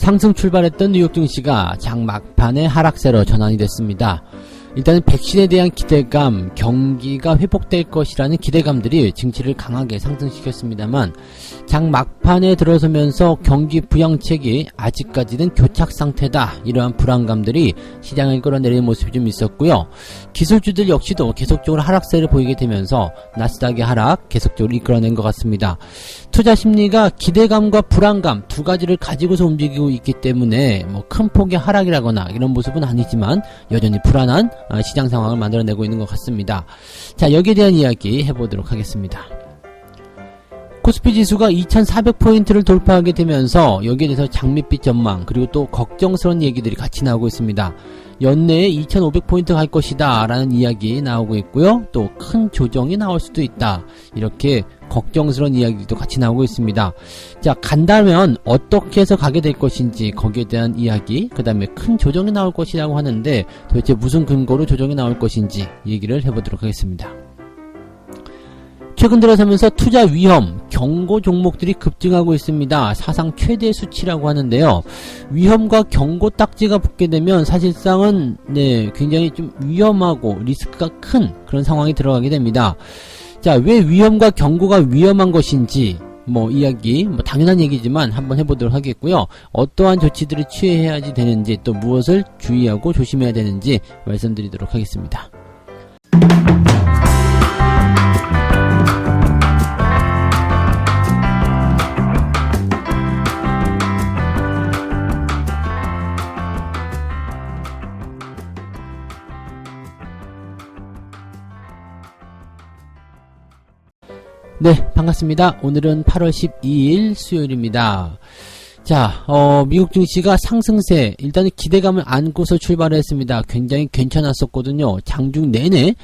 상승 출발했던 뉴욕 증시가 장 막판에 하락세로 전환이 됐습니다. 일단은 백신에 대한 기대감, 경기가 회복될 것이라는 기대감들이 증시를 강하게 상승시켰습니다만 장 막판에 들어서면서 경기 부양책이 아직까지는 교착 상태다, 이러한 불안감들이 시장을 끌어내리는 모습이 좀 있었고요. 기술주들 역시도 계속적으로 하락세를 보이게 되면서 나스닥의 하락 계속적으로 이끌어낸 것 같습니다. 투자 심리가 기대감과 불안감 두 가지를 가지고서 움직이고 있기 때문에 뭐 큰 폭의 하락이라거나 이런 모습은 아니지만 여전히 불안한 시장 상황을 만들어내고 있는 것 같습니다. 자, 여기에 대한 이야기 해보도록 하겠습니다. 코스피 지수가 2400포인트를 돌파하게 되면서 여기에 대해서 장밋빛 전망, 그리고 또 걱정스러운 얘기들이 같이 나오고 있습니다. 연내에 2500포인트 갈 것이다 라는 이야기 나오고 있고요. 또 큰 조정이 나올 수도 있다, 이렇게 걱정스러운 이야기도 같이 나오고 있습니다. 자, 간다면 어떻게 해서 가게 될 것인지, 거기에 대한 이야기, 그 다음에 큰 조정이 나올 것이라고 하는데 도대체 무슨 근거로 조정이 나올 것인지 얘기를 해보도록 하겠습니다. 최근 들어서면서 투자 위험, 경고 종목들이 급증하고 있습니다. 사상 최대 수치라고 하는데요. 위험과 경고 딱지가 붙게 되면 사실상은 굉장히 좀 위험하고 리스크가 큰 그런 상황이 들어가게 됩니다. 자, 왜 위험과 경고가 위험한 것인지 이야기, 당연한 얘기지만 한번 해보도록 하겠고요. 어떠한 조치들을 취해야지 되는지, 또 무엇을 주의하고 조심해야 되는지 말씀드리도록 하겠습니다. 네, 반갑습니다. 오늘은 8월 12일 수요일입니다. 자, 미국 증시가 상승세, 일단은 기대감을 안고서 출발을 했습니다. 굉장히 괜찮았었거든요. 장중 내내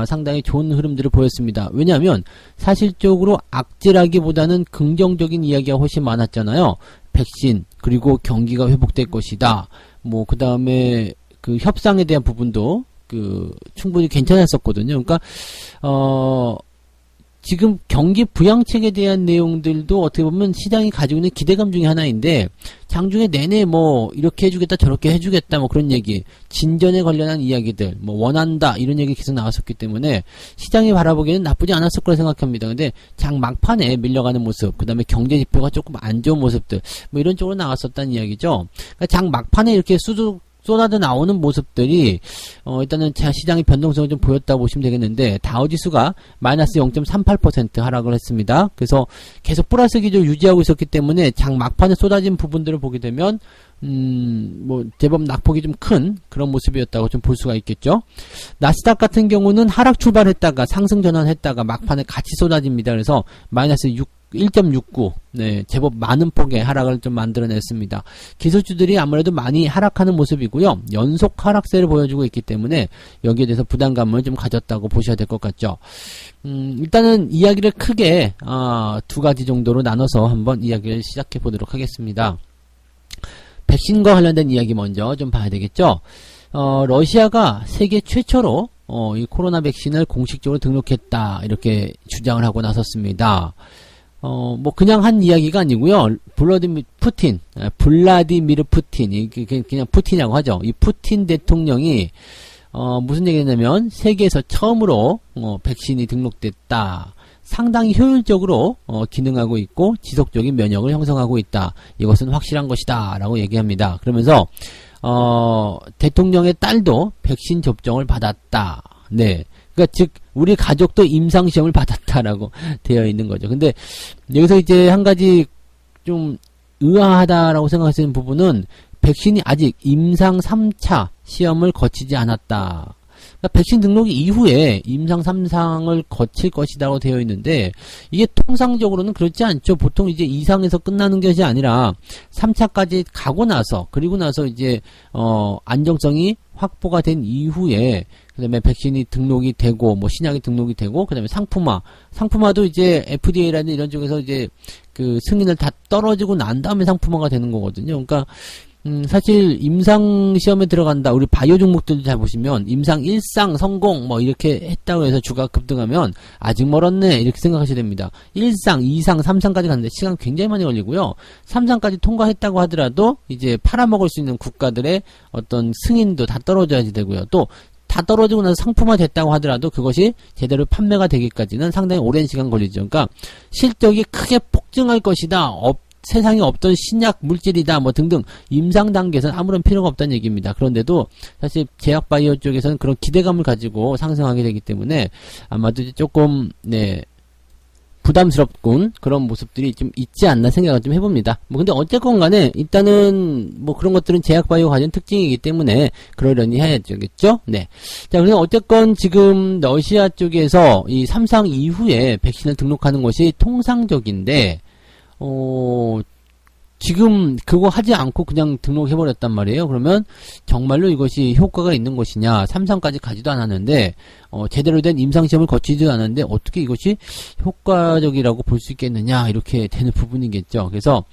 상당히 좋은 흐름들을 보였습니다. 왜냐하면 사실적으로 악재라기보다는 긍정적인 이야기가 훨씬 많았잖아요. 백신, 그리고 경기가 회복될 것이다. 그 다음에 그 협상에 대한 부분도 충분히 괜찮았었거든요. 그러니까 지금 경기 부양책에 대한 내용들도 어떻게 보면 시장이 가지고 있는 기대감 중에 하나인데, 장중에 내내 이렇게 해주겠다 저렇게 해주겠다 그런 얘기, 진전에 관련한 이야기들, 원한다 이런 얘기 계속 나왔었기 때문에 시장이 바라보기에는 나쁘지 않았을 거라 생각합니다. 근데 장 막판에 밀려가는 모습, 그 다음에 경제 지표가 조금 안 좋은 모습들 이런 쪽으로 나왔었다는 이야기죠. 그러니까 장 막판에 이렇게 쏟아져 나오는 모습들이 일단은 시장의 변동성을 좀 보였다고 보시면 되겠는데, 다우지수가 마이너스 0.38% 하락을 했습니다. 그래서 계속 플러스 기조를 유지하고 있었기 때문에 장 막판에 쏟아진 부분들을 보게 되면 제법 낙폭이 좀 큰 그런 모습이었다고 좀 볼 수가 있겠죠. 나스닥 같은 경우는 하락 출발했다가 상승 전환했다가 막판에 같이 쏟아집니다. 그래서 마이너스 1.69, 제법 많은 폭의 하락을 좀 만들어냈습니다. 기술주들이 아무래도 많이 하락하는 모습이고요. 연속 하락세를 보여주고 있기 때문에 여기에 대해서 부담감을 좀 가졌다고 보셔야 될 것 같죠. 일단은 이야기를 크게 두 가지 정도로 나눠서 한번 이야기를 시작해 보도록 하겠습니다. 백신과 관련된 이야기 먼저 좀 봐야 되겠죠. 러시아가 세계 최초로 이 코로나 백신을 공식적으로 등록했다, 이렇게 주장을 하고 나섰습니다. 그냥 한 이야기가 아니고요. 블라디미르 푸틴, 그냥 푸틴이라고 하죠. 이 푸틴 대통령이, 무슨 얘기냐면, 세계에서 처음으로, 백신이 등록됐다. 상당히 효율적으로, 기능하고 있고, 지속적인 면역을 형성하고 있다. 이것은 확실한 것이다. 라고 얘기합니다. 그러면서, 대통령의 딸도 백신 접종을 받았다. 네. 그러니까 즉 우리 가족도 임상시험을 받았다라고 되어 있는 거죠. 근데 여기서 이제 한 가지 좀 의아하다라고 생각하시는 부분은, 백신이 아직 임상 3차 시험을 거치지 않았다. 그러니까 백신 등록이 이후에 임상 3상을 거칠 것이라고 되어 있는데, 이게 통상적으로는 그렇지 않죠. 보통 이제 2상에서 끝나는 것이 아니라 3차까지 가고 나서, 그리고 나서 이제 안정성이 확보가 된 이후에 그 다음에 백신이 등록이 되고, 신약이 등록이 되고, 그 다음에 상품화도 이제 FDA라는 이런 쪽에서 이제 승인을 다 떨어지고 난 다음에 상품화가 되는 거거든요. 그러니까 사실 임상시험에 들어간다. 우리 바이오 종목들 잘 보시면 임상 1상 성공 뭐 이렇게 했다고 해서 주가 급등하면 아직 멀었네 이렇게 생각하셔야 됩니다. 1상, 2상, 3상까지 갔는데 시간 굉장히 많이 걸리고요. 3상까지 통과했다고 하더라도 이제 팔아먹을 수 있는 국가들의 어떤 승인도 다 떨어져야지 되고요. 또 다 떨어지고 나서 상품화 됐다고 하더라도 그것이 제대로 판매가 되기까지는 상당히 오랜 시간 걸리죠. 그러니까 실적이 크게 폭증할 것이다. 세상에 없던 신약 물질이다 뭐 등등 임상 단계에서는 아무런 필요가 없다는 얘기입니다. 그런데도 사실 제약 바이오 쪽에서는 그런 기대감을 가지고 상승하게 되기 때문에 아마도 조금 부담스럽군 그런 모습들이 좀 있지 않나 생각을 좀 해봅니다. 뭐 근데 어쨌건 간에 일단은 뭐 그런 것들은 제약 바이오 가진 특징이기 때문에 그러려니 해야겠죠. 네. 자, 그래서 어쨌건 지금 러시아 쪽에서 이 3상 이후에 백신을 등록하는 것이 통상적인데 지금 그거 하지 않고 그냥 등록해버렸단 말이에요. 그러면 정말로 이것이 효과가 있는 것이냐. 3상까지 가지도 않았는데 제대로 된 임상시험을 거치지도 않았는데 어떻게 이것이 효과적이라고 볼 수 있겠느냐. 이렇게 되는 부분이겠죠. 그래서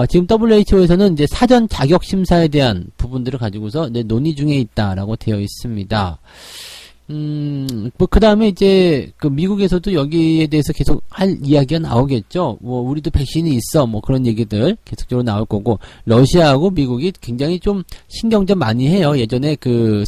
지금 WHO에서는 이제 사전 자격 심사에 대한 부분들을 가지고서 논의 중에 있다라고 되어 있습니다. 뭐, 그 다음에 이제, 미국에서도 여기에 대해서 계속 할 이야기가 나오겠죠. 뭐, 우리도 백신이 있어. 뭐, 그런 얘기들 계속적으로 나올 거고, 러시아하고 미국이 굉장히 좀 신경전 많이 해요. 예전에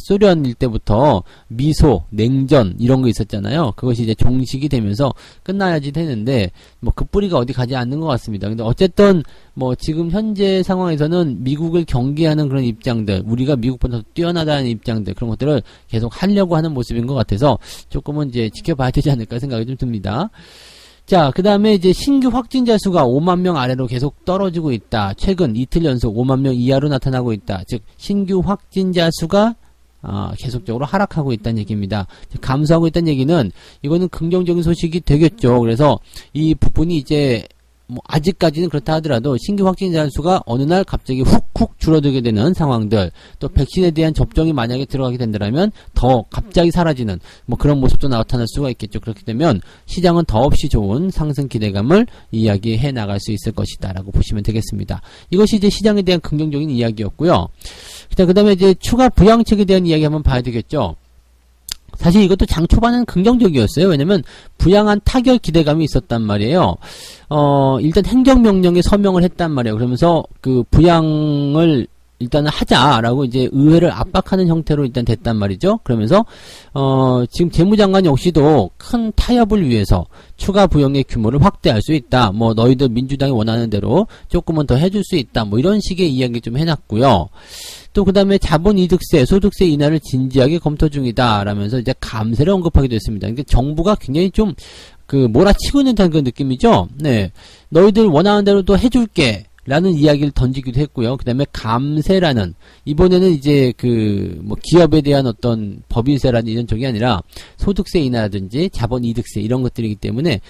소련일 때부터 미소, 냉전, 이런 거 있었잖아요. 그것이 이제 종식이 되면서 끝나야지 되는데, 뭐, 그 뿌리가 어디 가지 않는 것 같습니다. 근데 어쨌든, 뭐, 지금 현재 상황에서는 미국을 경계하는 그런 입장들, 우리가 미국보다 더 뛰어나다는 입장들, 그런 것들을 계속 하려고 하는 모습인 것 같아서 조금은 이제 지켜봐야 되지 않을까 생각이 좀 듭니다. 자, 그 다음에 이제 신규 확진자 수가 5만 명 아래로 계속 떨어지고 있다. 최근 이틀 연속 5만 명 이하로 나타나고 있다. 즉, 신규 확진자 수가 계속적으로 하락하고 있다는 얘기입니다. 감소하고 있다는 얘기는 이거는 긍정적인 소식이 되겠죠. 그래서 이 부분이 이제 뭐 아직까지는 그렇다 하더라도 신규 확진자 수가 어느 날 갑자기 훅훅 줄어들게 되는 상황들, 또 백신에 대한 접종이 만약에 들어가게 된다면 더 갑자기 사라지는 뭐 그런 모습도 나타날 수가 있겠죠. 그렇게 되면 시장은 더없이 좋은 상승 기대감을 이야기해 나갈 수 있을 것이다 라고 보시면 되겠습니다. 이것이 이제 시장에 대한 긍정적인 이야기였고요. 그 다음에 이제 추가 부양책에 대한 이야기 한번 봐야 되겠죠. 사실 이것도 장 초반에는 긍정적이었어요. 왜냐면 부양한 타결 기대감이 있었단 말이에요. 일단 행정명령에 서명을 했단 말이에요. 그러면서 그 부양을 일단은 하자라고 이제 의회를 압박하는 형태로 일단 됐단 말이죠. 그러면서 지금 재무장관 역시도 큰 타협을 위해서 추가 부양의 규모를 확대할 수 있다. 뭐 너희들 민주당이 원하는 대로 조금은 더 해줄 수 있다. 뭐 이런 식의 이야기 좀 해놨고요. 또 그 다음에 자본이득세, 소득세 인하를 진지하게 검토 중이다. 라면서 이제 감세를 언급하기도 했습니다. 그러니까 정부가 굉장히 좀 몰아치고 있는 듯한 그런 느낌이죠. 네. 너희들 원하는 대로 또 해줄게. 라는 이야기를 던지기도 했고요. 그 다음에 감세라는, 이번에는 이제 뭐 기업에 대한 어떤 법인세라는 이런 쪽이 아니라 소득세 인하라든지 자본이득세 이런 것들이기 때문에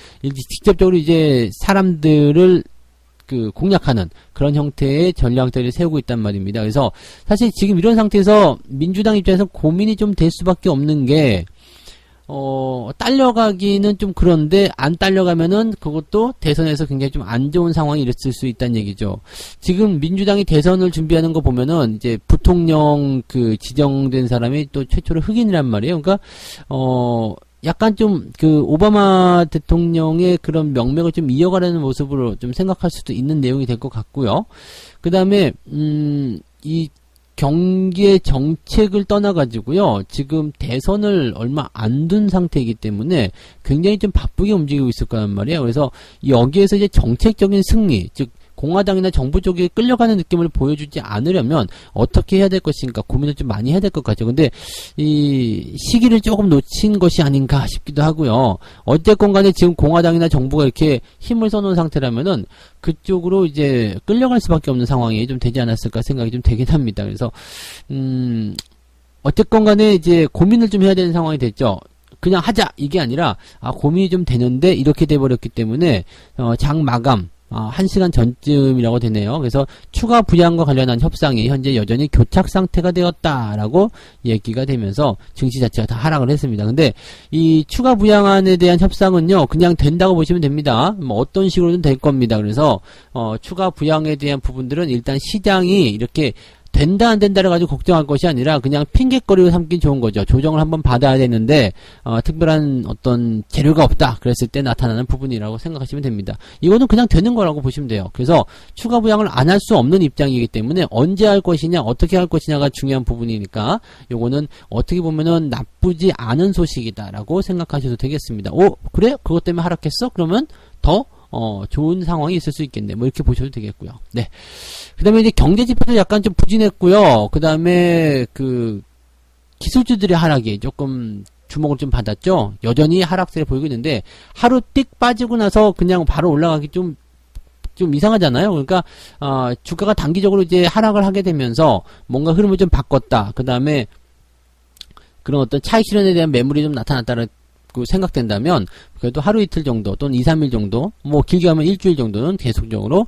직접적으로 이제 사람들을 공략하는 그런 형태의 전략들을 세우고 있단 말입니다. 그래서 사실 지금 이런 상태에서 민주당 입장에서 고민이 좀 될 수밖에 없는 게 딸려가기는 좀 그런데 안 딸려가면은 그것도 대선에서 굉장히 좀 안 좋은 상황이 있을 수 있다는 얘기죠. 지금 민주당이 대선을 준비하는 거 보면은 이제 부통령 지정된 사람이 또 최초로 흑인이란 말이에요. 그러니까 약간 좀 오바마 대통령의 그런 명맥을 좀 이어가려는 모습으로 좀 생각할 수도 있는 내용이 될 것 같고요. 그 다음에 이 경제 정책을 떠나가지고요. 지금 대선을 얼마 안 둔 상태이기 때문에 굉장히 좀 바쁘게 움직이고 있을 거란 말이에요. 그래서 여기에서 이제 정책적인 승리, 즉 공화당이나 정부 쪽에 끌려가는 느낌을 보여주지 않으려면 어떻게 해야 될 것인가 고민을 좀 많이 해야 될 것 같죠. 근데 이 시기를 조금 놓친 것이 아닌가 싶기도 하고요. 어쨌건 간에 지금 공화당이나 정부가 이렇게 힘을 써놓은 상태라면은 그쪽으로 이제 끌려갈 수밖에 없는 상황이 좀 되지 않았을까 생각이 좀 되긴 합니다. 그래서 어쨌건 간에 이제 고민을 좀 해야 되는 상황이 됐죠. 그냥 하자 이게 아니라 고민이 좀 되는데 이렇게 돼버렸기 때문에 장 마감 1시간 전쯤이라고 되네요. 그래서 추가 부양과 관련한 협상이 현재 여전히 교착 상태가 되었다라고 얘기가 되면서 증시 자체가 다 하락을 했습니다. 근데 이 추가 부양안에 대한 협상은요, 그냥 된다고 보시면 됩니다. 뭐 어떤 식으로든 될 겁니다. 그래서 추가 부양에 대한 부분들은 일단 시장이 이렇게 된다 안 된다를 가지고 걱정할 것이 아니라 그냥 핑계거리로 삼긴 좋은 거죠. 조정을 한번 받아야 되는데 특별한 어떤 재료가 없다 그랬을 때 나타나는 부분이라고 생각하시면 됩니다. 이거는 그냥 되는 거라고 보시면 돼요. 그래서 추가 부양을 안 할 수 없는 입장이기 때문에 언제 할 것이냐 어떻게 할 것이냐가 중요한 부분이니까 요거는 어떻게 보면은 나쁘지 않은 소식이다라고 생각하셔도 되겠습니다. 그래? 그것 때문에 하락했어? 그러면 더 좋은 상황이 있을 수 있겠네. 뭐 이렇게 보셔도 되겠고요. 네. 그 다음에 이제 경제 지표도 약간 좀 부진했고요. 그 다음에 기술주들의 하락이 조금 주목을 좀 받았죠. 여전히 하락세를 보이고 있는데 하루 띡 빠지고 나서 그냥 바로 올라가기 좀 이상하잖아요. 그러니까 주가가 단기적으로 이제 하락을 하게 되면서 뭔가 흐름을 좀 바꿨다. 그 다음에 그런 어떤 차익 실현에 대한 매물이 좀 나타났다는 생각된다면 그래도 하루 이틀 정도 또는 2, 3일 정도 뭐 길게 하면 일주일 정도는 계속적으로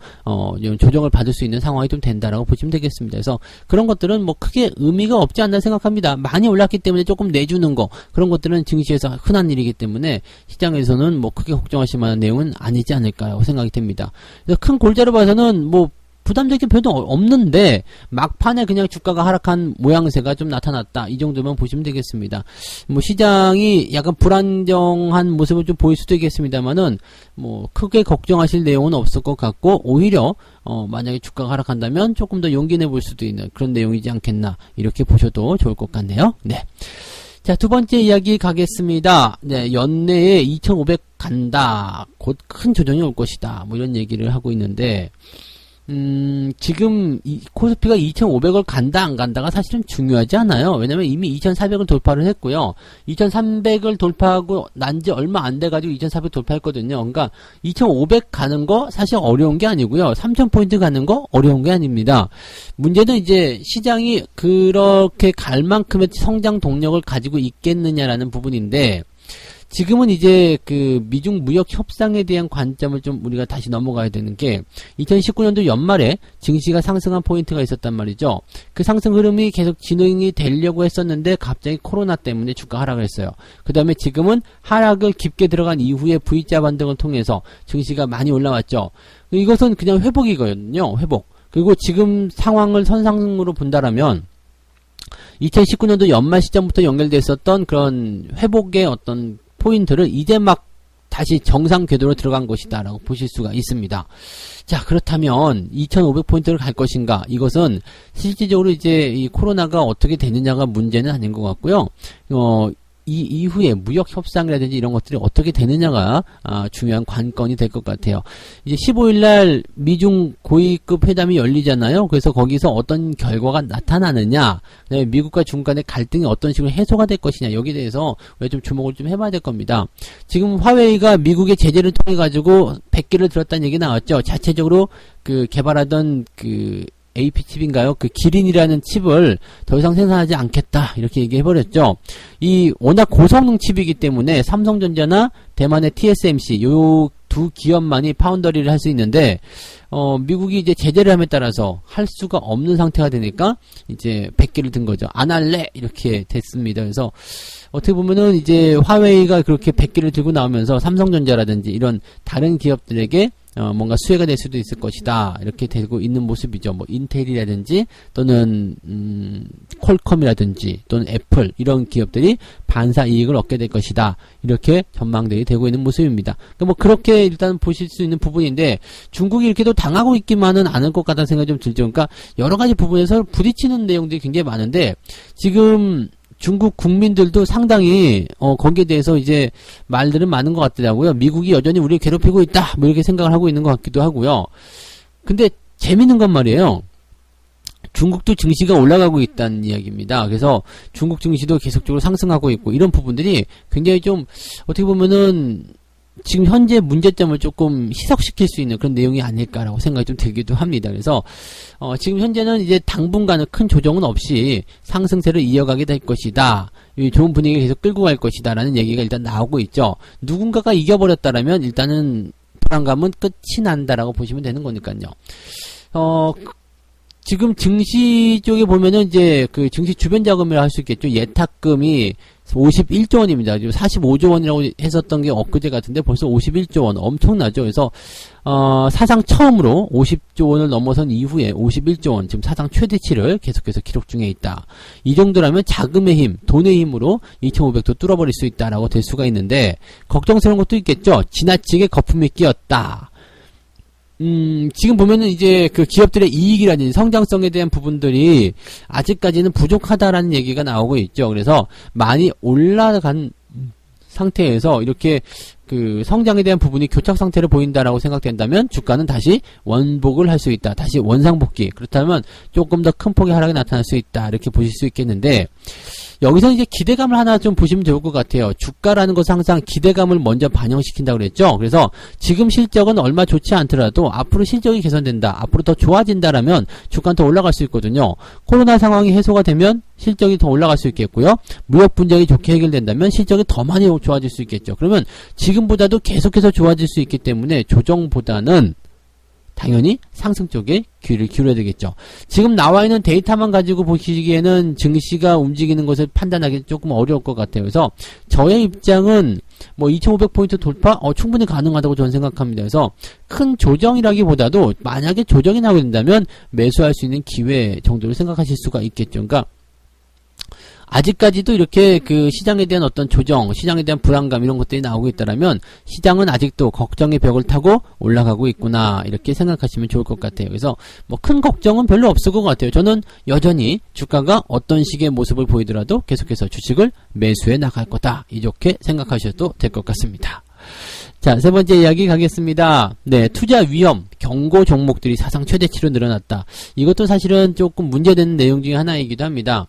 조정을 받을 수 있는 상황이 좀 된다라고 보시면 되겠습니다. 그래서 그런 것들은 뭐 크게 의미가 없지 않나 생각합니다. 많이 올랐기 때문에 조금 내주는 거 그런 것들은 증시에서 흔한 일이기 때문에 시장에서는 뭐 크게 걱정하실 만한 내용은 아니지 않을까요 생각이 됩니다. 그래서 큰 골자로 봐서는 뭐 부담적인 별도 없는데 막판에 그냥 주가가 하락한 모양새가 좀 나타났다. 이 정도만 보시면 되겠습니다. 뭐 시장이 약간 불안정한 모습을 좀 보일 수도 있겠습니다만은 뭐 크게 걱정하실 내용은 없을 것 같고 오히려 만약에 주가가 하락한다면 조금 더 용기 내볼 수도 있는 그런 내용이지 않겠나 이렇게 보셔도 좋을 것 같네요. 네. 자, 두 번째 이야기 가겠습니다. 네, 연내에 2,500 간다. 곧 큰 조정이 올 것이다. 뭐 이런 얘기를 하고 있는데 지금 코스피가 2,500을 간다 안 간다가 사실은 중요하지 않아요. 왜냐면 이미 2,400을 돌파를 했고요. 2,300을 돌파하고 난 지 얼마 안 돼가지고 2,400 돌파했거든요. 그러니까 2,500 가는 거 사실 어려운 게 아니고요. 3,000포인트 가는 거 어려운 게 아닙니다. 문제는 이제 시장이 그렇게 갈 만큼의 성장 동력을 가지고 있겠느냐라는 부분인데 지금은 이제 미중 무역 협상에 대한 관점을 좀 우리가 다시 넘어가야 되는 게 2019년도 연말에 증시가 상승한 포인트가 있었단 말이죠. 그 상승 흐름이 계속 진행이 되려고 했었는데 갑자기 코로나 때문에 주가 하락을 했어요. 그 다음에 지금은 하락을 깊게 들어간 이후에 V자 반등을 통해서 증시가 많이 올라왔죠. 이것은 그냥 회복이거든요. 회복. 그리고 지금 상황을 선상으로 본다라면 2019년도 연말 시점부터 연결됐었던 그런 회복의 어떤 포인트를 이제 막 다시 정상 궤도로 들어간 것이다 라고 보실 수가 있습니다. 자, 그렇다면 2500포인트를 갈 것인가? 이것은 실질적으로 이제 이 코로나가 어떻게 되느냐가 문제는 아닌 것 같고요. 이 이후에 무역 협상이라든지 이런 것들이 어떻게 되느냐가 중요한 관건이 될 것 같아요. 이제 15일날 미중 고위급 회담이 열리잖아요. 그래서 거기서 어떤 결과가 나타나느냐, 그다음에 미국과 중국 간의 갈등이 어떤 식으로 해소가 될 것이냐, 여기에 대해서 우리가 좀 주목을 좀 해봐야 될 겁니다. 지금 화웨이가 미국의 제재를 통해 가지고 100개를 들었다는 얘기 나왔죠. 자체적으로 개발하던 AP칩인가요? 기린이라는 칩을 더 이상 생산하지 않겠다. 이렇게 얘기해버렸죠. 이 워낙 고성능 칩이기 때문에 삼성전자나 대만의 TSMC, 요 두 기업만이 파운더리를 할 수 있는데, 미국이 이제 제재를 함에 따라서 할 수가 없는 상태가 되니까, 이제 100개를 든 거죠. 안 할래! 이렇게 됐습니다. 그래서, 어떻게 보면은 이제 화웨이가 그렇게 100개를 들고 나오면서 삼성전자라든지 이런 다른 기업들에게 뭔가 수혜가 될 수도 있을 것이다. 이렇게 되고 있는 모습이죠. 뭐 인텔이라든지 또는 퀄컴이라든지 또는 애플 이런 기업들이 반사 이익을 얻게 될 것이다. 이렇게 전망들이 되고 있는 모습입니다. 그러니까 뭐 그렇게 일단 보실 수 있는 부분인데 중국이 이렇게도 당하고 있기만은 않을 것 같다는 생각이 좀 들죠. 그러니까 여러 가지 부분에서 부딪히는 내용들이 굉장히 많은데 지금 중국 국민들도 상당히 거기에 대해서 이제 말들은 많은 것 같더라고요. 미국이 여전히 우리를 괴롭히고 있다 뭐 이렇게 생각을 하고 있는 것 같기도 하고요. 근데 재밌는 건 말이에요. 중국도 증시가 올라가고 있다는 이야기입니다. 그래서 중국 증시도 계속적으로 상승하고 있고 이런 부분들이 굉장히 좀 어떻게 보면은 지금 현재 문제점을 조금 희석시킬 수 있는 그런 내용이 아닐까라고 생각이 좀 들기도 합니다. 그래서 지금 현재는 이제 당분간은 큰 조정은 없이 상승세를 이어가게 될 것이다. 좋은 분위기를 계속 끌고 갈 것이다 라는 얘기가 일단 나오고 있죠. 누군가가 이겨버렸다라면 일단은 불안감은 끝이 난다라고 보시면 되는 거니까요. 지금 증시 쪽에 보면은 이제 그 증시 주변 자금이라 할 수 있겠죠. 예탁금이 51조 원입니다. 지금 45조 원이라고 했었던 게 엊그제 같은데 벌써 51조 원 엄청나죠. 그래서 사상 처음으로 50조 원을 넘어선 이후에 51조 원 지금 사상 최대치를 계속해서 기록 중에 있다. 이 정도라면 자금의 힘, 돈의 힘으로 2,500도 뚫어버릴 수 있다라고 될 수가 있는데 걱정스러운 것도 있겠죠. 지나치게 거품이 끼었다. 지금 보면은 이제 그 기업들의 이익이라든지 성장성에 대한 부분들이 아직까지는 부족하다라는 얘기가 나오고 있죠. 그래서 많이 올라간 상태에서 이렇게 그 성장에 대한 부분이 교착 상태를 보인다라고 생각된다면 주가는 다시 원복을 할 수 있다. 다시 원상복귀. 그렇다면 조금 더 큰 폭의 하락이 나타날 수 있다. 이렇게 보실 수 있겠는데 여기서 이제 기대감을 하나 좀 보시면 좋을 것 같아요. 주가라는 것은 항상 기대감을 먼저 반영시킨다고 그랬죠. 그래서 지금 실적은 얼마 좋지 않더라도 앞으로 실적이 개선된다. 앞으로 더 좋아진다라면 주가는 더 올라갈 수 있거든요. 코로나 상황이 해소가 되면 실적이 더 올라갈 수 있겠고요. 무역 분쟁이 좋게 해결된다면 실적이 더 많이 좋아질 수 있겠죠. 그러면 지금보다도 계속해서 좋아질 수 있기 때문에 조정보다는 당연히 상승 쪽에 귀를 기울여야 되겠죠. 지금 나와 있는 데이터만 가지고 보시기에는 증시가 움직이는 것을 판단하기 조금 어려울 것 같아요. 그래서 저의 입장은 뭐 2,500포인트 돌파 충분히 가능하다고 저는 생각합니다. 그래서 큰 조정이라기보다도 만약에 조정이 나오게 된다면 매수할 수 있는 기회 정도로 생각하실 수가 있겠죠. 그러니까 아직까지도 이렇게 그 시장에 대한 어떤 조정, 시장에 대한 불안감 이런 것들이 나오고 있다라면 시장은 아직도 걱정의 벽을 타고 올라가고 있구나 이렇게 생각하시면 좋을 것 같아요. 그래서 뭐 큰 걱정은 별로 없을 것 같아요. 저는 여전히 주가가 어떤 식의 모습을 보이더라도 계속해서 주식을 매수해 나갈 거다 이렇게 생각하셔도 될 것 같습니다. 자, 세 번째 이야기 가겠습니다. 네, 투자 위험, 경고 종목들이 사상 최대치로 늘어났다. 이것도 사실은 조금 문제되는 내용 중에 하나이기도 합니다.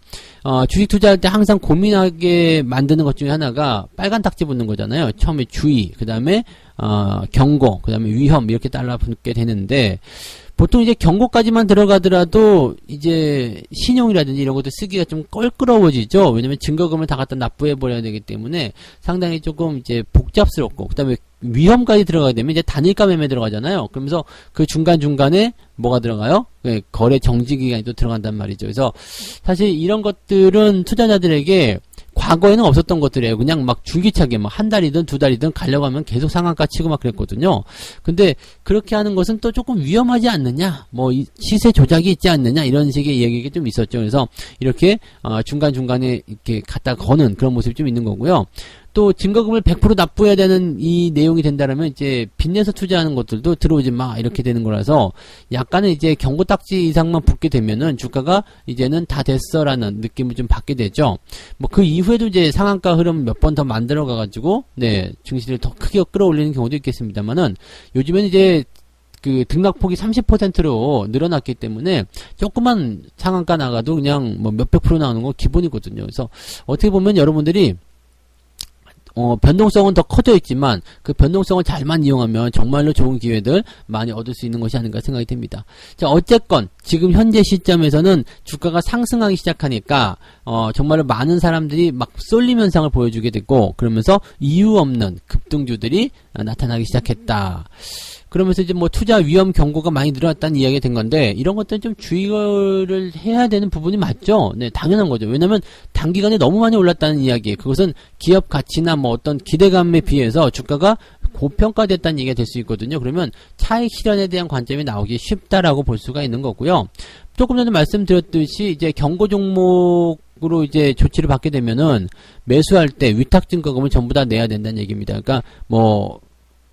주식 투자할 때 항상 고민하게 만드는 것 중에 하나가 빨간 딱지 붙는 거잖아요. 처음에 주의, 그 다음에 경고, 그 다음에 위험 이렇게 달라붙게 되는데 보통 이제 경고까지만 들어가더라도 이제 신용이라든지 이런 것도 쓰기가 좀 껄끄러워지죠. 왜냐면 증거금을 다 갖다 납부해버려야 되기 때문에 상당히 조금 이제 복잡스럽고 그 다음에 위험까지 들어가게 되면 이제 단일가 매매 들어가잖아요. 그러면서 그 중간중간에 뭐가 들어가요? 거래 정지 기간이 또 들어간단 말이죠. 그래서 사실 이런 것들은 투자자들에게 과거에는 없었던 것들이에요. 그냥 막 줄기차게 막 한 달이든 두 달이든 가려고 하면 계속 상한가 치고 막 그랬거든요. 근데 그렇게 하는 것은 또 조금 위험하지 않느냐? 뭐 시세 조작이 있지 않느냐? 이런 식의 얘기가 좀 있었죠. 그래서 이렇게 중간중간에 이렇게 갖다 거는 그런 모습이 좀 있는 거고요. 또 증거금을 100% 납부해야 되는 이 내용이 된다라면 이제 빚내서 투자하는 것들도 들어오지 마 이렇게 되는 거라서 약간은 이제 경고 딱지 이상만 붙게 되면은 주가가 이제는 다 됐어라는 느낌을 좀 받게 되죠. 뭐 그 이후에도 이제 상한가 흐름 몇 번 더 만들어 가가지고 네 증시를 더 크게 끌어올리는 경우도 있겠습니다만은 요즘에는 이제 그 등락폭이 30%로 늘어났기 때문에 조그만 상한가 나가도 그냥 뭐 몇백 프로 나오는 거 기본이거든요. 그래서 어떻게 보면 여러분들이 변동성은 더 커져 있지만 그 변동성을 잘만 이용하면 정말로 좋은 기회들 많이 얻을 수 있는 것이 아닌가 생각이 듭니다. 자, 어쨌건 지금 현재 시점에서는 주가가 상승하기 시작하니까 정말로 많은 사람들이 막 쏠림 현상을 보여주게 되고 그러면서 이유 없는 급등주들이 나타나기 시작했다. 그러면서 이제 뭐 투자 위험 경고가 많이 늘어났다는 이야기가 된 건데 이런 것들은 좀 주의를 해야 되는 부분이 맞죠? 네, 당연한 거죠. 왜냐면 단기간에 너무 많이 올랐다는 이야기, 그것은 기업 가치나 뭐 어떤 기대감에 비해서 주가가 고평가됐다는 얘기가 될 수 있거든요. 그러면 차익 실현에 대한 관점이 나오기 쉽다라고 볼 수가 있는 거고요. 조금 전에 말씀드렸듯이 이제 경고 종목으로 이제 조치를 받게 되면은 매수할 때 위탁 증거금을 전부 다 내야 된다는 얘기입니다. 그러니까 뭐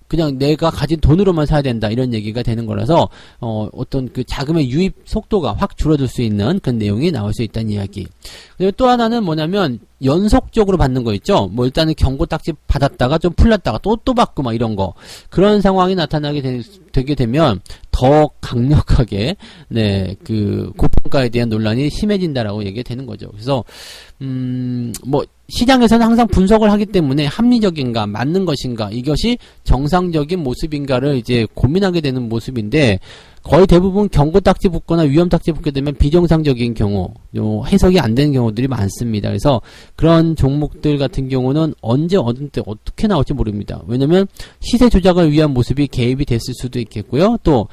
그냥 내가 가진 돈으로만 사야 된다 이런 얘기가 되는 거라서 어떤 그 자금의 유입 속도가 확 줄어들 수 있는 그런 내용이 나올 수 있다는 이야기. 그리고 또 하나는 뭐냐면 연속적으로 받는 거 있죠. 뭐 일단은 경고 딱지 받았다가 좀 풀렸다가 또 받고 막 이런 거 그런 상황이 나타나게 되게 되면 더 강력하게 네 그 고평가에 대한 논란이 심해진다라고 얘기가 되는 거죠. 그래서 뭐 시장에서는 항상 분석을 하기 때문에 합리적인가 맞는 것인가 이것이 정상적인 모습인가를 이제 고민하게 되는 모습인데 거의 대부분 경고딱지 붙거나 위험딱지 붙게 되면 비정상적인 경우, 해석이 안 되는 경우들이 많습니다. 그래서 그런 종목들 같은 경우는 언제 어느 때 어떻게 나올지 모릅니다. 왜냐면 시세 조작을 위한 모습이 개입이 됐을 수도 있겠고요. 또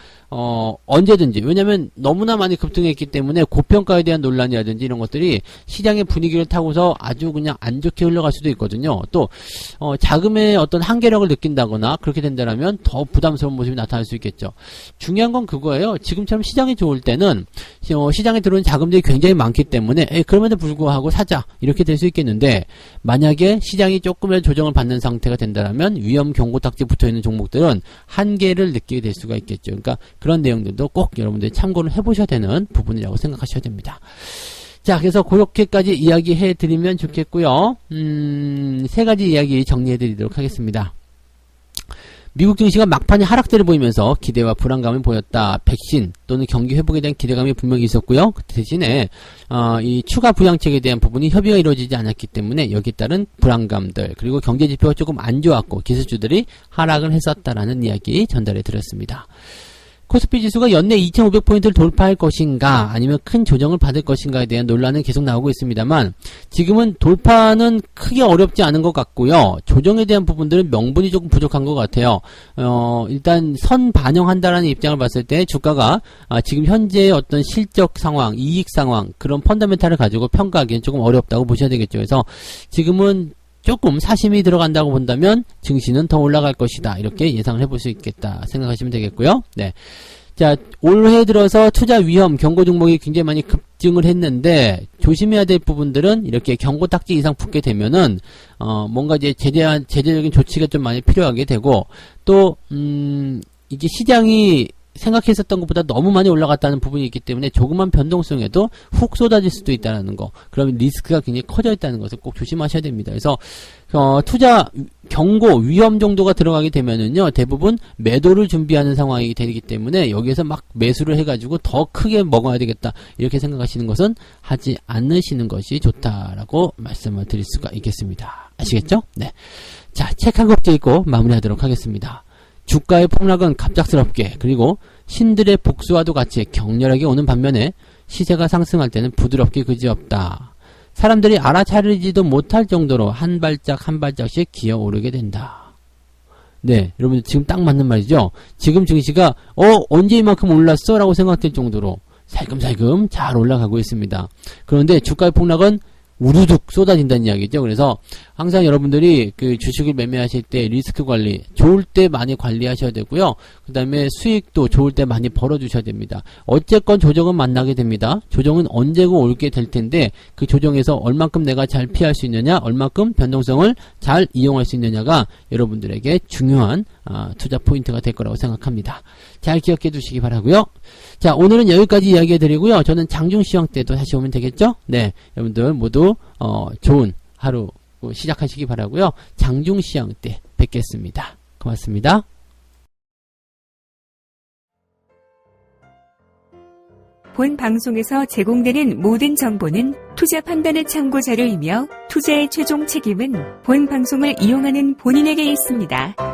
언제든지, 왜냐면 너무나 많이 급등했기 때문에 고평가에 대한 논란이라든지 이런 것들이 시장의 분위기를 타고서 아주 그냥 안 좋게 흘러갈 수도 있거든요. 또 자금의 어떤 한계력을 느낀다거나 그렇게 된다면 더 부담스러운 모습이 나타날 수 있겠죠. 중요한 건 그거예요. 지금처럼 시장이 좋을 때는 시장에 들어오는 자금들이 굉장히 많기 때문에 그럼에도 불구하고 사자 이렇게 될 수 있겠는데, 만약에 시장이 조금의 조정을 받는 상태가 된다면 위험 경고딱지 붙어있는 종목들은 한계를 느끼게 될 수가 있겠죠. 그러니까 그런 내용들도 꼭 여러분들이 참고를 해보셔야 되는 부분이라고 생각하셔야 됩니다. 자, 그래서 그렇게까지 이야기해 드리면 좋겠고요. 세 가지 이야기 정리해 드리도록 하겠습니다. 미국 증시가 막판에 하락세를 보이면서 기대와 불안감을 보였다. 백신 또는 경기 회복에 대한 기대감이 분명히 있었고요. 그 대신에 이 추가 부양책에 대한 부분이 협의가 이루어지지 않았기 때문에 여기에 따른 불안감들, 그리고 경제 지표가 조금 안 좋았고 기술주들이 하락을 했었다라는 이야기 전달해 드렸습니다. 코스피 지수가 연내 2500포인트를 돌파할 것인가 아니면 큰 조정을 받을 것인가에 대한 논란은 계속 나오고 있습니다만, 지금은 돌파는 크게 어렵지 않은 것 같고요. 조정에 대한 부분들은 명분이 조금 부족한 것 같아요. 일단 선 반영한다라는 입장을 봤을 때 주가가 지금 현재의 어떤 실적 상황, 이익 상황, 그런 펀더멘탈을 가지고 평가하기엔 조금 어렵다고 보셔야 되겠죠. 그래서 지금은 조금 사심이 들어간다고 본다면 증시는 더 올라갈 것이다, 이렇게 예상을 해볼 수 있겠다 생각하시면 되겠고요. 네. 자, 올해 들어서 투자 위험 경고 종목이 굉장히 많이 급증을 했는데, 조심해야 될 부분들은 이렇게 경고 딱지 이상 붙게 되면은 뭔가 이제 제재적인 조치가 좀 많이 필요하게 되고, 또 이게 시장이 생각했었던 것보다 너무 많이 올라갔다는 부분이 있기 때문에 조그만 변동성에도 훅 쏟아질 수도 있다는 거, 그러면 리스크가 굉장히 커져 있다는 것을 꼭 조심하셔야 됩니다. 그래서 투자 경고 위험 정도가 들어가게 되면은요, 대부분 매도를 준비하는 상황이 되기 때문에 여기에서 막 매수를 해가지고 더 크게 먹어야 되겠다, 이렇게 생각하시는 것은 하지 않으시는 것이 좋다라고 말씀을 드릴 수가 있겠습니다. 아시겠죠? 네. 자, 책 한 곡 읽고 마무리하도록 하겠습니다. 주가의 폭락은 갑작스럽게, 그리고 신들의 복수와도 같이 격렬하게 오는 반면에 시세가 상승할 때는 부드럽게 그지없다. 사람들이 알아차리지도 못할 정도로 한 발짝 한 발짝씩 기어오르게 된다. 네, 여러분 지금 딱 맞는 말이죠. 지금 증시가 언제 이만큼 올랐어? 라고 생각될 정도로 살금살금 잘 올라가고 있습니다. 그런데 주가의 폭락은 우르둑 쏟아진다는 이야기죠. 그래서 항상 여러분들이 그 주식을 매매하실 때 리스크 관리, 좋을 때 많이 관리하셔야 되고요. 그 다음에 수익도 좋을 때 많이 벌어주셔야 됩니다. 어쨌건 조정은 만나게 됩니다. 조정은 언제고 올게 될 텐데, 그 조정에서 얼만큼 내가 잘 피할 수 있느냐, 얼만큼 변동성을 잘 이용할 수 있느냐가 여러분들에게 중요한 투자 포인트가 될 거라고 생각합니다. 잘 기억해 두시기 바라고요. 자, 오늘은 여기까지 이야기해 드리고요. 저는 장중시황 때도 다시 오면 되겠죠? 네, 여러분들 모두 좋은 하루 시작하시기 바라고요. 장중시황 때 뵙겠습니다. 고맙습니다. 본 방송에서 제공되는 모든 정보는 투자 판단의 참고 자료이며 투자의 최종 책임은 본 방송을 이용하는 본인에게 있습니다.